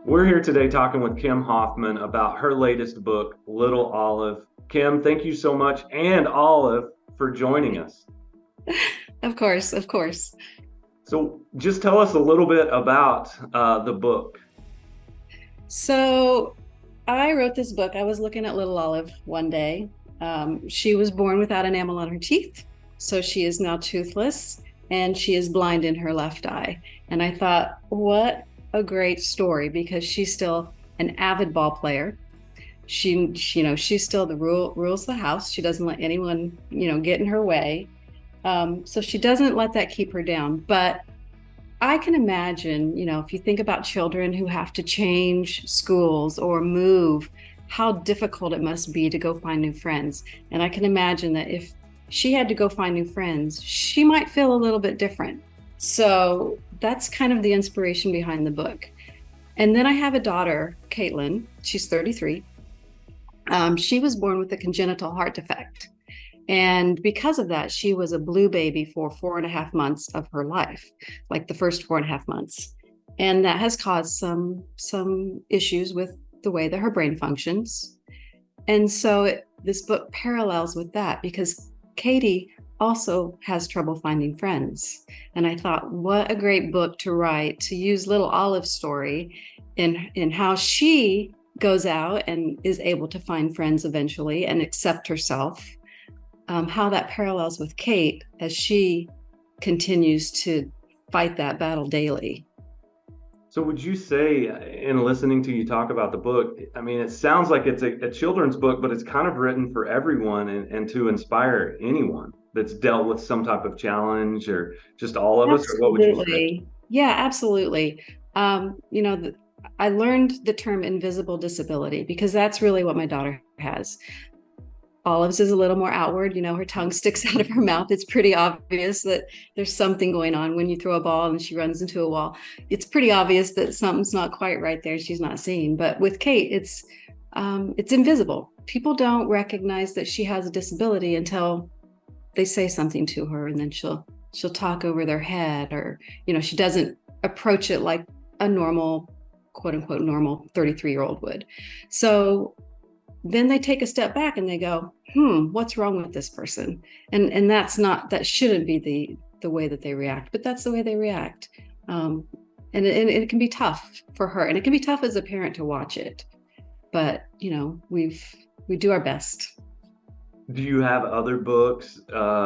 We're here today talking with Kim Hoffman about her latest book, Little Olive. Kim, thank you so much, and Olive, for joining us. Of course, of course. So, just tell us a little bit about the book. So I wrote this book. I was looking at Little Olive one day. She was born without enamel on her teeth, so she is now toothless and she is blind in her left eye. And I thought, what a great story because she's still an avid ball player. She's still the rules the house. She doesn't let anyone, get in her way. So she doesn't let that keep her down. But I can imagine, if you think about children who have to change schools or move, how difficult it must be to go find new friends. And I can imagine that if she had to go find new friends, she might feel a little bit different. So that's kind of the inspiration behind the book. And then I have a daughter, Caitlin. She's 33. She was born with a congenital heart defect. And because of that, she was a blue baby for 4.5 months of her life, like the first 4.5 months. And that has caused some issues with the way that her brain functions. And so this book parallels with that because Katie also has trouble finding friends. And I thought, what a great book to write, to use Little Olive's story in how she goes out and is able to find friends eventually and accept herself, how that parallels with Kate as she continues to fight that battle daily. So, would you say, in listening to you talk about the book, I mean, it sounds like it's a children's book, but it's kind of written for everyone and to inspire anyone that's dealt with some type of challenge or just all of us, or what would you say? Absolutely. Yeah, absolutely. Um, you know, the, I learned the term invisible disability because that's really what my daughter has. Olive's is a little more outward. Her tongue sticks out of her mouth. It's pretty obvious that there's something going on when you throw a ball and she runs into a wall. It's pretty obvious that something's not quite right there. She's not seeing. But with Kate, it's invisible. People don't recognize that she has a disability until they say something to her, and then she'll talk over their head, or she doesn't approach it like a normal, quote unquote, normal 33-year-old would. So then they take a step back and they go, what's wrong with this person? And that shouldn't be the way that they react, but that's the way they react. And it can be tough for her, and it can be tough as a parent to watch it. But we do our best. Do you have other books,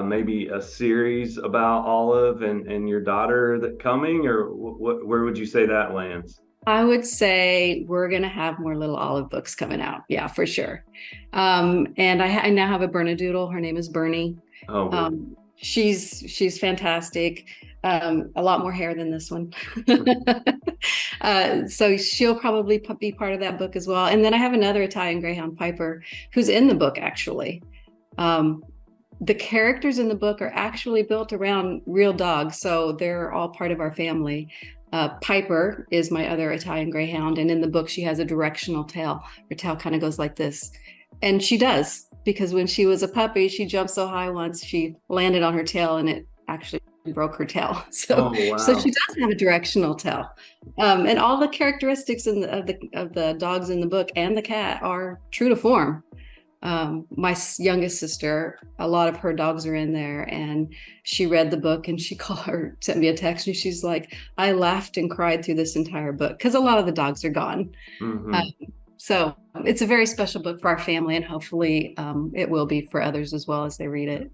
maybe a series about Olive and your daughter that coming, or where would you say that lands? I would say we're going to have more Little Olive books coming out. Yeah, for sure. And I now have a Bernedoodle. Her name is Bernie. Oh boy. She's fantastic. A lot more hair than this one. So she'll probably be part of that book as well. And then I have another Italian Greyhound, Piper, who's in the book actually. Um, the characters in the book are actually built around real dogs, so they're all part of our family. Piper is my other Italian Greyhound, and in the book she has a directional tail. Her tail kind of goes like this, and she does because when she was a puppy, she jumped so high once she landed on her tail, and it actually broke her tail. So, Oh so she wow. does have a directional tail, and all the characteristics of the dogs in the book and the cat are true to form. My youngest sister, a lot of her dogs are in there, and she read the book and she sent me a text, and she's like, I laughed and cried through this entire book because a lot of the dogs are gone. Um, Hmm. so it's a very special book for our family, and hopefully it will be for others as well as they read it.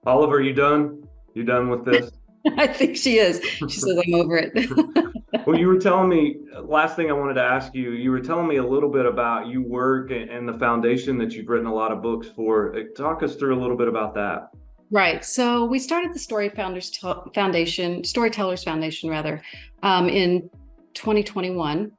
Olive, are you done? You done with this? I think she is. She says, I'm over it. Well, you were telling me, last thing I wanted to ask you, you were telling me a little bit about you work and the foundation that you've written a lot of books for. Talk us through a little bit about that. Right. So we started the Storytellers Foundation rather, in 2021.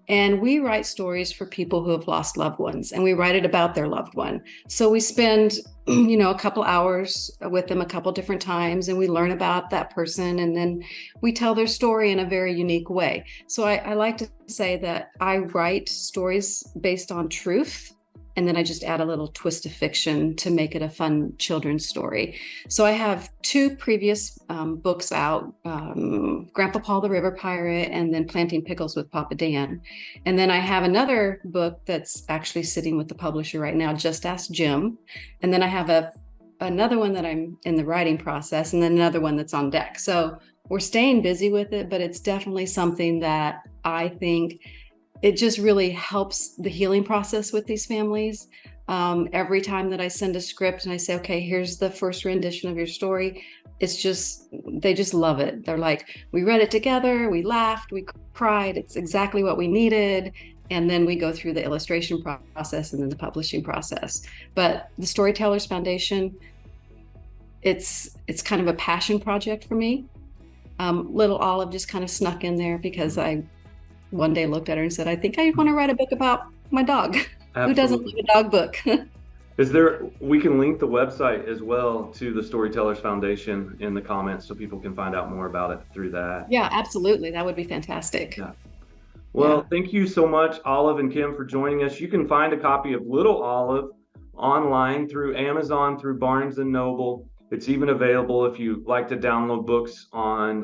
And we write stories for people who have lost loved ones, and we write it about their loved one. So we spend, a couple hours with them a couple different times, and we learn about that person, and then we tell their story in a very unique way. So I like to say that I write stories based on truth, and then I just add a little twist of fiction to make it a fun children's story. So I have two previous books out, Grandpa Paul the River Pirate, and then Planting Pickles with Papa Dan. And then I have another book that's actually sitting with the publisher right now, Just Ask Jim. And then I have another one that I'm in the writing process, and then another one that's on deck. So we're staying busy with it, but it's definitely something that I think it just really helps the healing process with these families. Every time that I send a script and I say, okay, here's the first rendition of your story, it's just, they just love it. They're like, we read it together, we laughed, we cried, it's exactly what we needed. And then we go through the illustration process and then the publishing process. But the Storytellers Foundation, it's kind of a passion project for me. Little Olive just kind of snuck in there because I one day looked at her and said, I think I want to write a book about my dog. Who doesn't like a dog book? We can link the website as well to the Storytellers Foundation in the comments so people can find out more about it through that. Yeah, absolutely. That would be fantastic. Yeah. Well, thank you so much, Olive and Kim, for joining us. You can find a copy of Little Olive online through Amazon, through Barnes and Noble. It's even available if you like to download books on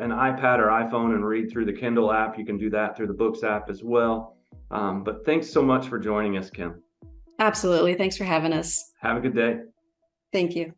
an iPad or iPhone and read through the Kindle app. You can do that through the Books app as well. But thanks so much for joining us, Kim. Absolutely. Thanks for having us. Have a good day. Thank you.